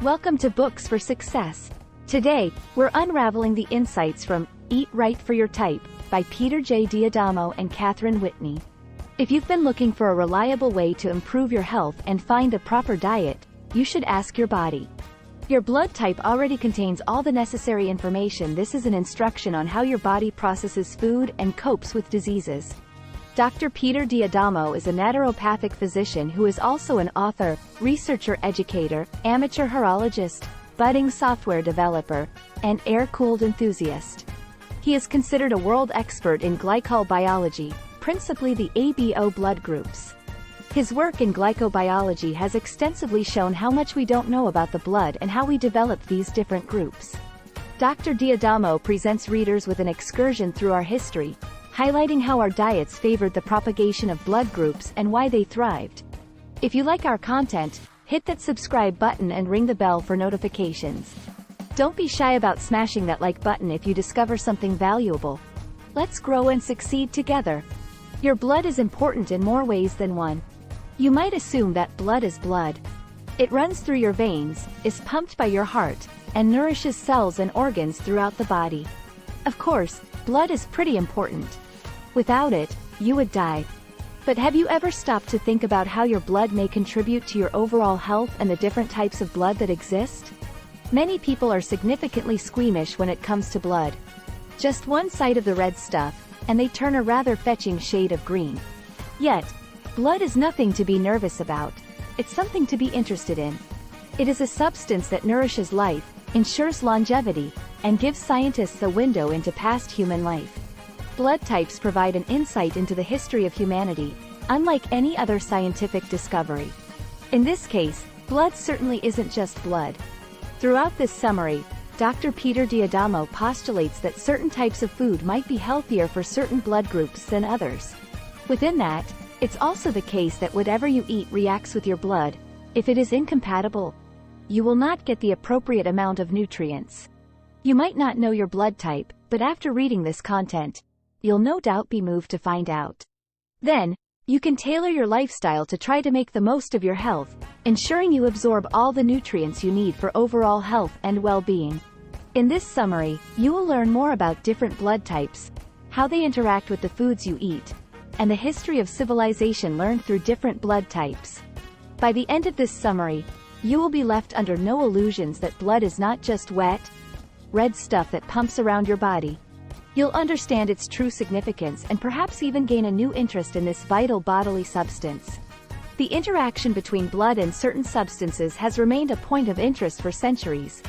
Welcome to Books for Success. Today, we're unraveling the insights from Eat Right for Your Type by Peter J. D'Adamo and Catherine Whitney. If you've been looking for a reliable way to improve your health and find the proper diet, you should ask your body. Your blood type already contains all the necessary information. This is an instruction on how your body processes food and copes with diseases. Dr. Peter D'Adamo is a naturopathic physician who is also an author, researcher, educator, amateur horologist, budding software developer, and air-cooled enthusiast. He is considered a world expert in glycobiology, principally the ABO blood groups. His work in glycobiology has extensively shown how much we don't know about the blood and how we develop these different groups. Dr. D'Adamo presents readers with an excursion through our history, highlighting how our diets favored the propagation of blood groups and why they thrived. If you like our content, hit that subscribe button and ring the bell for notifications. Don't be shy about smashing that like button if you discover something valuable. Let's grow and succeed together. Your blood is important in more ways than one. You might assume that blood is blood. It runs through your veins, is pumped by your heart, and nourishes cells and organs throughout the body. Of course, blood is pretty important. Without it, you would die. But have you ever stopped to think about how your blood may contribute to your overall health and the different types of blood that exist? Many people are significantly squeamish when it comes to blood. Just one side of the red stuff, and they turn a rather fetching shade of green. Yet, blood is nothing to be nervous about. It's something to be interested in. It is a substance that nourishes life, ensures longevity, and gives scientists a window into past human life. Blood types provide an insight into the history of humanity, unlike any other scientific discovery. In this case, blood certainly isn't just blood. Throughout this summary, Dr. Peter D'Adamo postulates that certain types of food might be healthier for certain blood groups than others. Within that, it's also the case that whatever you eat reacts with your blood. If it is incompatible, you will not get the appropriate amount of nutrients. You might not know your blood type, but after reading this content, you'll no doubt be moved to find out. Then, you can tailor your lifestyle to try to make the most of your health, ensuring you absorb all the nutrients you need for overall health and well-being. In this summary, you will learn more about different blood types, how they interact with the foods you eat, and the history of civilization learned through different blood types. By the end of this summary, you will be left under no illusions that blood is not just wet, red stuff that pumps around your body. You'll understand its true significance and perhaps even gain a new interest in this vital bodily substance. The interaction between blood and certain substances has remained a point of interest for centuries.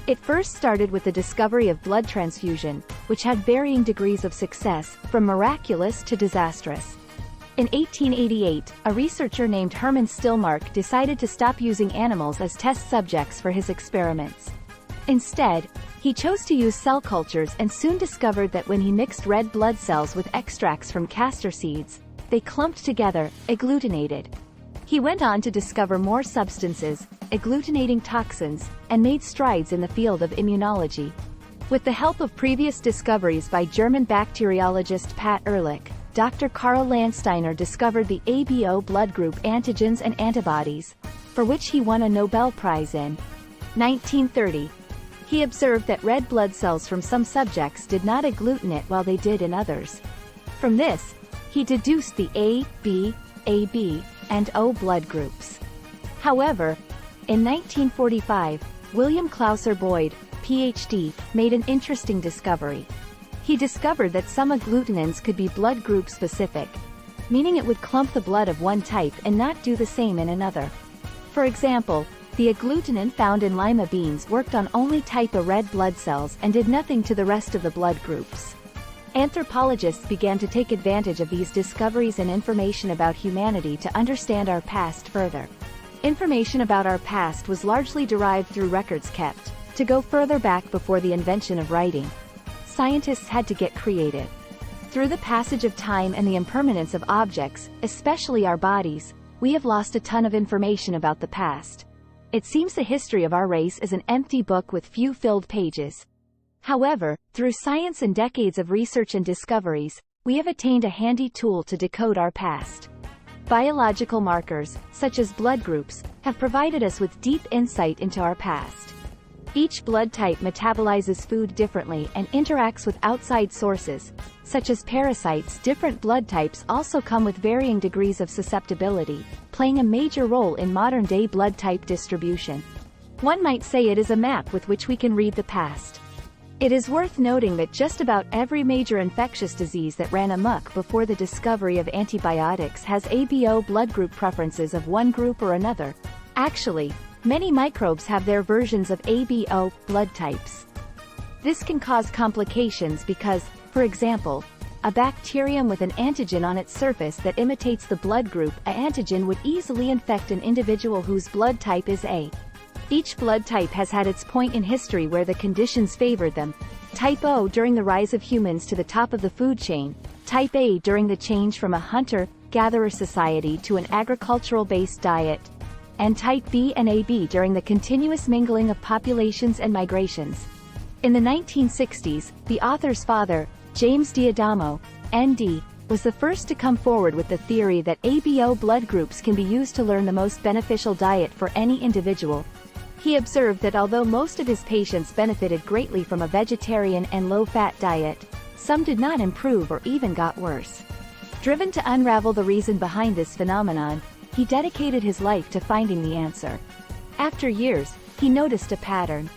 It first started with the discovery of blood transfusion, which had varying degrees of success, from miraculous to disastrous. In 1888, a researcher named Herman Stillmark decided to stop using animals as test subjects for his experiments. Instead, he chose to use cell cultures and soon discovered that when he mixed red blood cells with extracts from castor seeds, they clumped together, agglutinated. He went on to discover more substances, agglutinating toxins, and made strides in the field of immunology. With the help of previous discoveries by German bacteriologist Pat Ehrlich, Dr. Karl Landsteiner discovered the ABO blood group antigens and antibodies, for which he won a Nobel Prize in 1930. He observed that red blood cells from some subjects did not agglutinate while they did in others. From this, he deduced the A, B, AB, and O blood groups. However, in 1945, William Clouser Boyd, Ph.D., made an interesting discovery. He discovered that some agglutinins could be blood group specific, meaning it would clump the blood of one type and not do the same in another. For example, the agglutinin found in lima beans worked on only type A red blood cells and did nothing to the rest of the blood groups. Anthropologists began to take advantage of these discoveries and information about humanity to understand our past further. Information about our past was largely derived through records kept. To go further back before the invention of writing, scientists had to get creative. Through the passage of time and the impermanence of objects, especially our bodies, we have lost a ton of information about the past. It seems the history of our race is an empty book with few filled pages. However, through science and decades of research and discoveries, we have attained a handy tool to decode our past. Biological markers, such as blood groups, have provided us with deep insight into our past. Each blood type metabolizes food differently and interacts with outside sources, such as parasites. Different blood types also come with varying degrees of susceptibility, playing a major role in modern-day blood type distribution. One might say it is a map with which we can read the past. It is worth noting that just about every major infectious disease that ran amok before the discovery of antibiotics has ABO blood group preferences of one group or another. Actually, many microbes have their versions of ABO blood types. This can cause complications because, for example, a bacterium with an antigen on its surface that imitates the blood group A antigen would easily infect an individual whose blood type is A. Each blood type has had its point in history where the conditions favored them. Type O during the rise of humans to the top of the food chain, Type A during the change from a hunter-gatherer society to an agricultural-based diet, and Type B and AB during the continuous mingling of populations and migrations. In the 1960s, the author's father, James D'Adamo, ND, was the first to come forward with the theory that ABO blood groups can be used to learn the most beneficial diet for any individual. He observed that although most of his patients benefited greatly from a vegetarian and low-fat diet, some did not improve or even got worse. Driven to unravel the reason behind this phenomenon, he dedicated his life to finding the answer. After years, he noticed a pattern.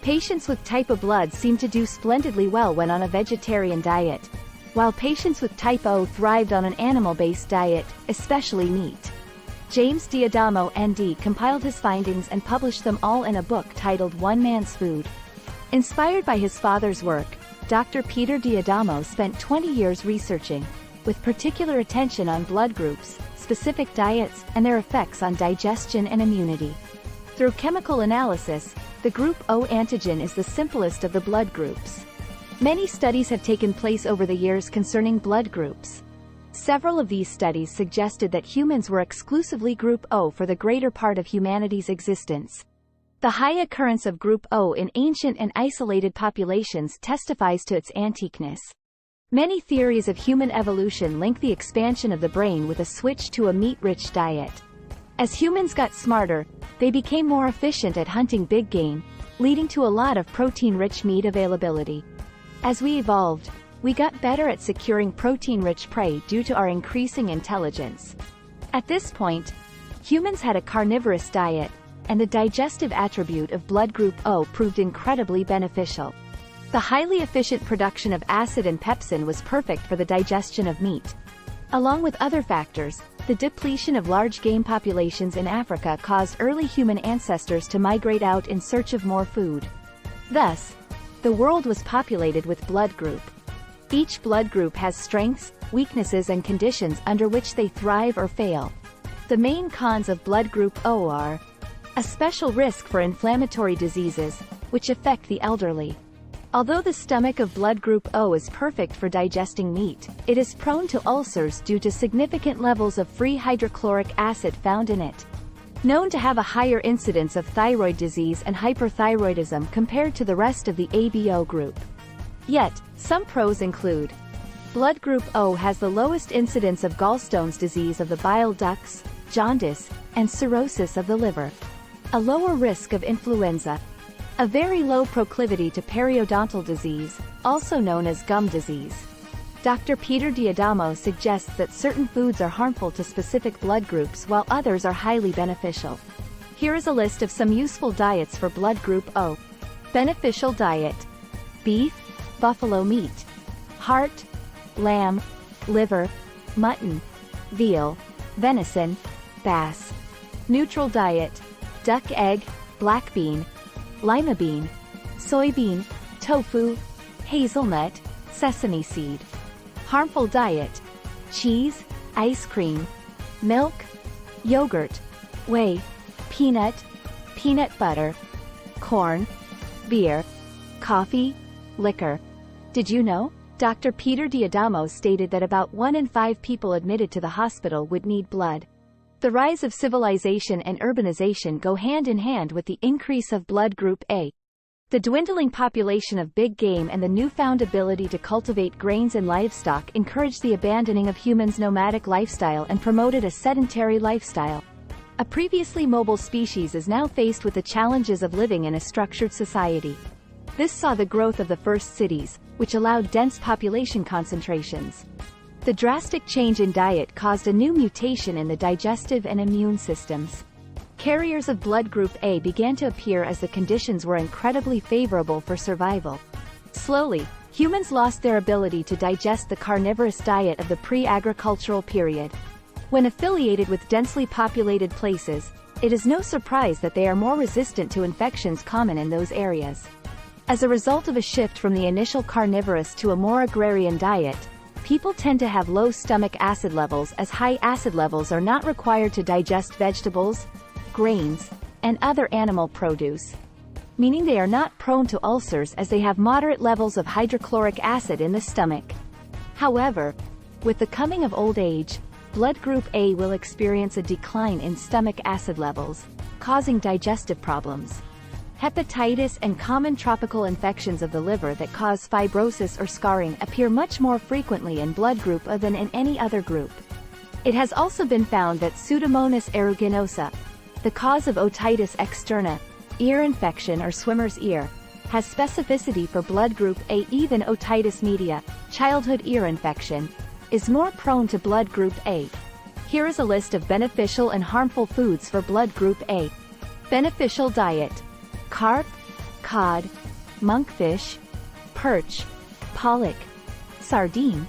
Patients with type O blood seemed to do splendidly well when on a vegetarian diet, while patients with type O thrived on an animal-based diet, especially meat. James D'Adamo ND compiled his findings and published them all in a book titled One Man's Food. Inspired by his father's work, Dr. Peter D'Adamo spent 20 years researching, with particular attention on blood groups, specific diets, and their effects on digestion and immunity. Through chemical analysis, the group O antigen is the simplest of the blood groups. Many studies have taken place over the years concerning blood groups. Several of these studies suggested that humans were exclusively Group O for the greater part of humanity's existence. The high occurrence of Group O in ancient and isolated populations testifies to its antiqueness. Many theories of human evolution link the expansion of the brain with a switch to a meat-rich diet. As humans got smarter, they became more efficient at hunting big game, leading to a lot of protein-rich meat availability. As we evolved, we got better at securing protein-rich prey due to our increasing intelligence. At this point, humans had a carnivorous diet, and the digestive attribute of blood group O proved incredibly beneficial. The highly efficient production of acid and pepsin was perfect for the digestion of meat. Along with other factors, the depletion of large game populations in Africa caused early human ancestors to migrate out in search of more food. Thus, the world was populated with blood group. Each blood group has strengths, weaknesses and conditions under which they thrive or fail. The main cons of blood group O are a special risk for inflammatory diseases, which affect the elderly. Although the stomach of blood group O is perfect for digesting meat, it is prone to ulcers due to significant levels of free hydrochloric acid found in it. Known to have a higher incidence of thyroid disease and hyperthyroidism compared to the rest of the ABO group. Yet, some pros include: blood group O has the lowest incidence of gallstones disease of the bile ducts, jaundice, and cirrhosis of the liver. A lower risk of influenza. A very low proclivity to periodontal disease, also known as gum disease. Dr. Peter D'Adamo suggests that certain foods are harmful to specific blood groups while others are highly beneficial. Here is a list of some useful diets for blood group O. Beneficial diet: beef, buffalo meat, heart, lamb, liver, mutton, veal, venison, bass. Neutral diet: duck egg, black bean, lima bean, soybean, tofu, hazelnut, sesame seed. Harmful diet: cheese, ice cream, milk, yogurt, whey, peanut butter, corn, beer, coffee, liquor. Did you know? Dr. Peter D'Adamo stated that about 1 in 5 people admitted to the hospital would need blood. The rise of civilization and urbanization go hand in hand with the increase of blood group A. The dwindling population of big game and the newfound ability to cultivate grains and livestock encouraged the abandoning of humans' nomadic lifestyle and promoted a sedentary lifestyle. A previously mobile species is now faced with the challenges of living in a structured society. This saw the growth of the first cities, which allowed dense population concentrations. The drastic change in diet caused a new mutation in the digestive and immune systems. Carriers of blood group A began to appear as the conditions were incredibly favorable for survival. Slowly, humans lost their ability to digest the carnivorous diet of the pre-agricultural period. When affiliated with densely populated places, it is no surprise that they are more resistant to infections common in those areas. As a result of a shift from the initial carnivorous to a more agrarian diet, people tend to have low stomach acid levels, as high acid levels are not required to digest vegetables, grains, and other animal produce, meaning they are not prone to ulcers as they have moderate levels of hydrochloric acid in the stomach. However, with the coming of old age, blood group A will experience a decline in stomach acid levels, causing digestive problems. Hepatitis and common tropical infections of the liver that cause fibrosis or scarring appear much more frequently in blood group A than in any other group. It has also been found that Pseudomonas aeruginosa, the cause of otitis externa, ear infection or swimmer's ear, has specificity for blood group A. Even otitis media, childhood ear infection, is more prone to blood group A. Here is a list of beneficial and harmful foods for blood group A. Beneficial diet: carp, cod, monkfish, perch, pollock, sardine,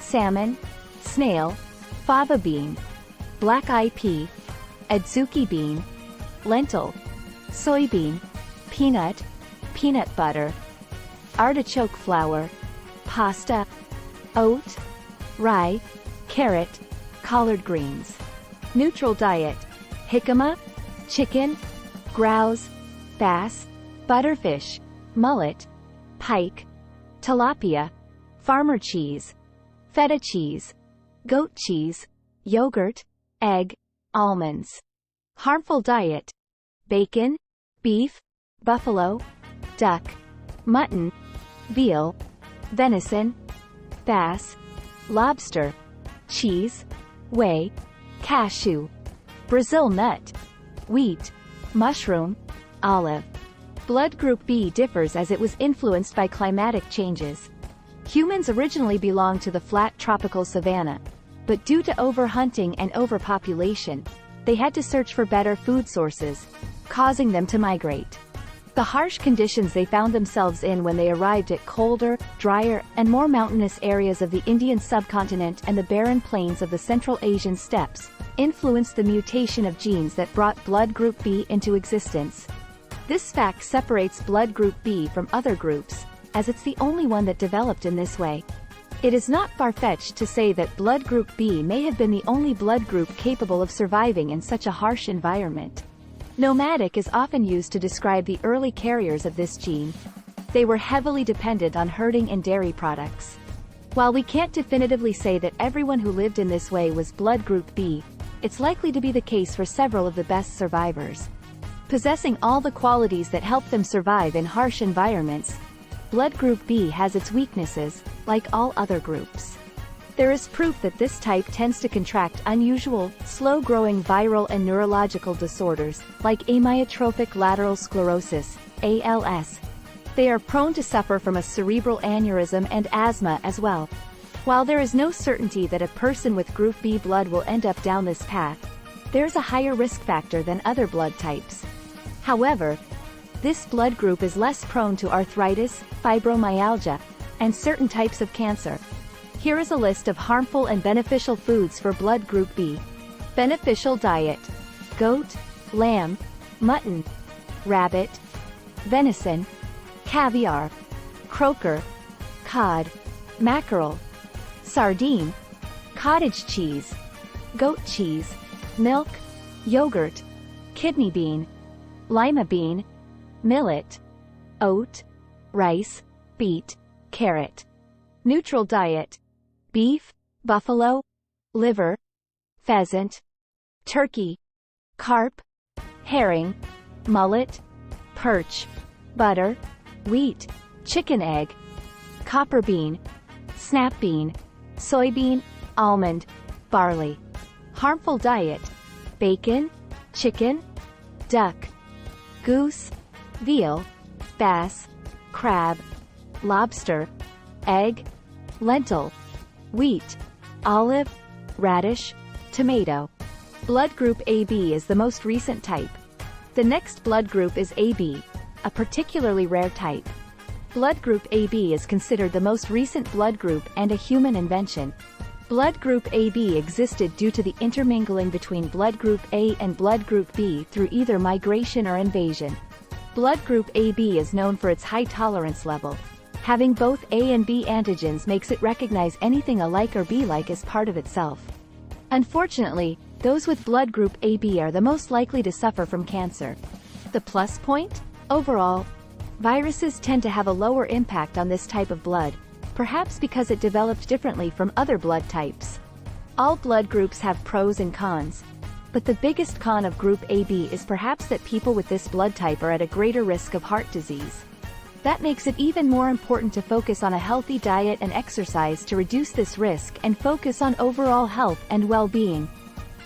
salmon, snail, fava bean, black-eye pea, adzuki bean, lentil, soybean, peanut, peanut butter, artichoke flour, pasta, oat, rye, carrot, collard greens. Neutral diet: jicama, chicken, grouse, bass, butterfish, mullet, pike, tilapia, farmer cheese, feta cheese, goat cheese, yogurt, egg, almonds. Harmful diet: bacon, beef, buffalo, duck, mutton, veal, venison, bass, lobster, cheese, whey, cashew, Brazil nut, wheat, mushroom, olive. Blood group B differs as it was influenced by climatic changes. Humans originally belonged to the flat tropical savanna, but due to overhunting and overpopulation, they had to search for better food sources, causing them to migrate. The harsh conditions they found themselves in when they arrived at colder, drier, and more mountainous areas of the Indian subcontinent and the barren plains of the Central Asian steppes influenced the mutation of genes that brought blood group B into existence. This fact separates blood group B from other groups, as it's the only one that developed in this way. It is not far-fetched to say that blood group B may have been the only blood group capable of surviving in such a harsh environment. Nomadic is often used to describe the early carriers of this gene. They were heavily dependent on herding and dairy products. While we can't definitively say that everyone who lived in this way was blood group B, it's likely to be the case for several of the best survivors. Possessing all the qualities that help them survive in harsh environments, blood group B has its weaknesses, like all other groups. There is proof that this type tends to contract unusual, slow-growing viral and neurological disorders, like amyotrophic lateral sclerosis, ALS. They are prone to suffer from a cerebral aneurysm and asthma as well. While there is no certainty that a person with group B blood will end up down this path, there's a higher risk factor than other blood types. However, this blood group is less prone to arthritis, fibromyalgia, and certain types of cancer. Here is a list of harmful and beneficial foods for blood group B. Beneficial diet: goat, lamb, mutton, rabbit, venison, caviar, croaker, cod, mackerel, sardine, cottage cheese, goat cheese, milk, yogurt, kidney bean, lima bean, millet, oat, rice, beet, carrot. Neutral diet: beef, buffalo, liver, pheasant, turkey, carp, herring, mullet, perch, butter, wheat, chicken egg, copper bean, snap bean, soybean, almond, barley. Harmful diet: bacon, chicken, duck, goose, veal, bass, crab, lobster, egg, lentil, wheat, olive, radish, tomato. Blood group AB is the most recent type. The next blood group is AB, a particularly rare type. Blood group AB is considered the most recent blood group and a human invention. Blood group AB existed due to the intermingling between blood group A and blood group B through either migration or invasion. Blood group AB is known for its high tolerance level. Having both A and B antigens makes it recognize anything alike or B-like as part of itself. Unfortunately, those with blood group AB are the most likely to suffer from cancer. The plus point? Overall, viruses tend to have a lower impact on this type of blood, perhaps because it developed differently from other blood types. All blood groups have pros and cons, but the biggest con of group AB is perhaps that people with this blood type are at a greater risk of heart disease. That makes it even more important to focus on a healthy diet and exercise to reduce this risk and focus on overall health and well-being.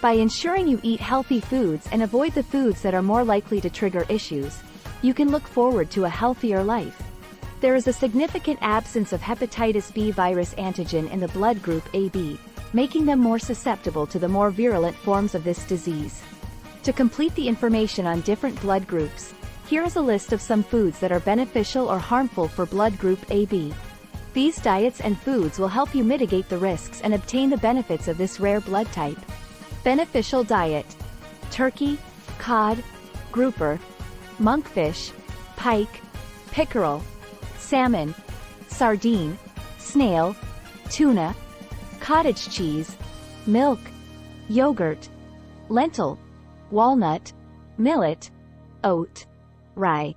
By ensuring you eat healthy foods and avoid the foods that are more likely to trigger issues, you can look forward to a healthier life. There is a significant absence of hepatitis B virus antigen in the blood group AB, making them more susceptible to the more virulent forms of this disease. To complete the information on different blood groups, here is a list of some foods that are beneficial or harmful for blood group AB. These diets and foods will help you mitigate the risks and obtain the benefits of this rare blood type. Beneficial diet: turkey, cod, grouper, monkfish, pike, pickerel, salmon, sardine, snail, tuna, cottage cheese, milk, yogurt, lentil, walnut, millet, oat, rye.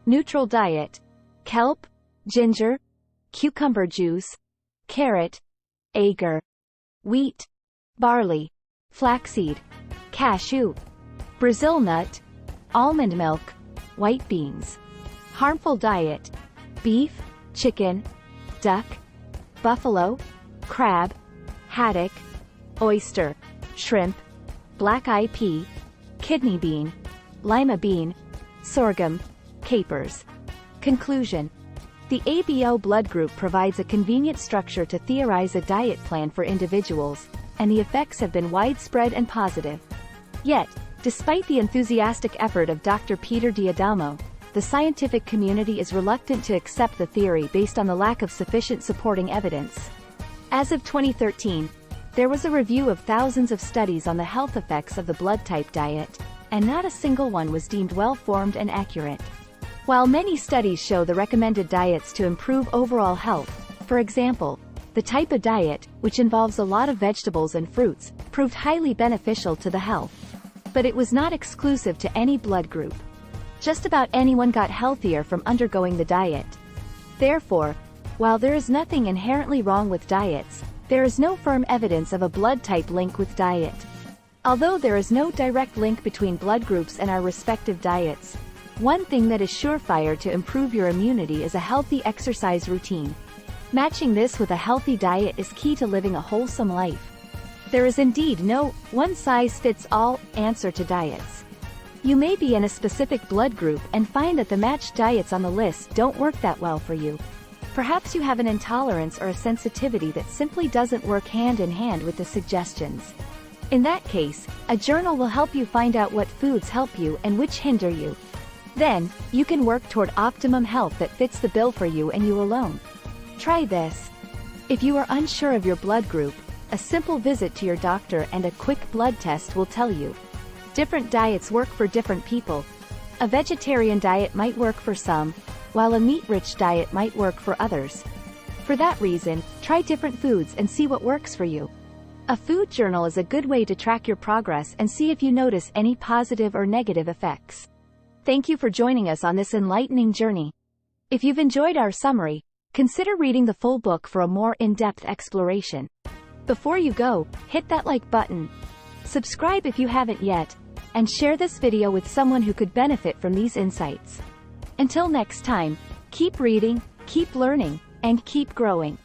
Neutral diet: kelp, ginger, cucumber juice, carrot, agar, wheat, barley, flaxseed, cashew, Brazil nut, almond milk, white beans. Harmful diet: beef, chicken, duck, buffalo, crab, haddock, oyster, shrimp, black-eyed pea, kidney bean, lima bean, sorghum, capers. Conclusion: the ABO blood group provides a convenient structure to theorize a diet plan for individuals, and the effects have been widespread and positive. Yet, despite the enthusiastic effort of Dr. Peter D'Adamo, the scientific community is reluctant to accept the theory based on the lack of sufficient supporting evidence. As of 2013, there was a review of thousands of studies on the health effects of the blood type diet, and not a single one was deemed well-formed and accurate. While many studies show the recommended diets to improve overall health, for example, the type of diet, which involves a lot of vegetables and fruits, proved highly beneficial to the health. But it was not exclusive to any blood group. Just about anyone got healthier from undergoing the diet. Therefore, while there is nothing inherently wrong with diets, there is no firm evidence of a blood type link with diet. Although there is no direct link between blood groups and our respective diets, one thing that is surefire to improve your immunity is a healthy exercise routine. Matching this with a healthy diet is key to living a wholesome life. There is indeed no one-size-fits-all answer to diets. You may be in a specific blood group and find that the matched diets on the list don't work that well for you. Perhaps you have an intolerance or a sensitivity that simply doesn't work hand in hand with the suggestions. In that case, a journal will help you find out what foods help you and which hinder you. Then, you can work toward optimum health that fits the bill for you and you alone. Try this. If you are unsure of your blood group, a simple visit to your doctor and a quick blood test will tell you. Different diets work for different people. A vegetarian diet might work for some, while a meat-rich diet might work for others. For that reason, try different foods and see what works for you. A food journal is a good way to track your progress and see if you notice any positive or negative effects. Thank you for joining us on this enlightening journey. If you've enjoyed our summary, consider reading the full book for a more in-depth exploration. Before you go, hit that like button, subscribe if you haven't yet, and share this video with someone who could benefit from these insights. Until next time, Keep reading, keep learning, and keep growing.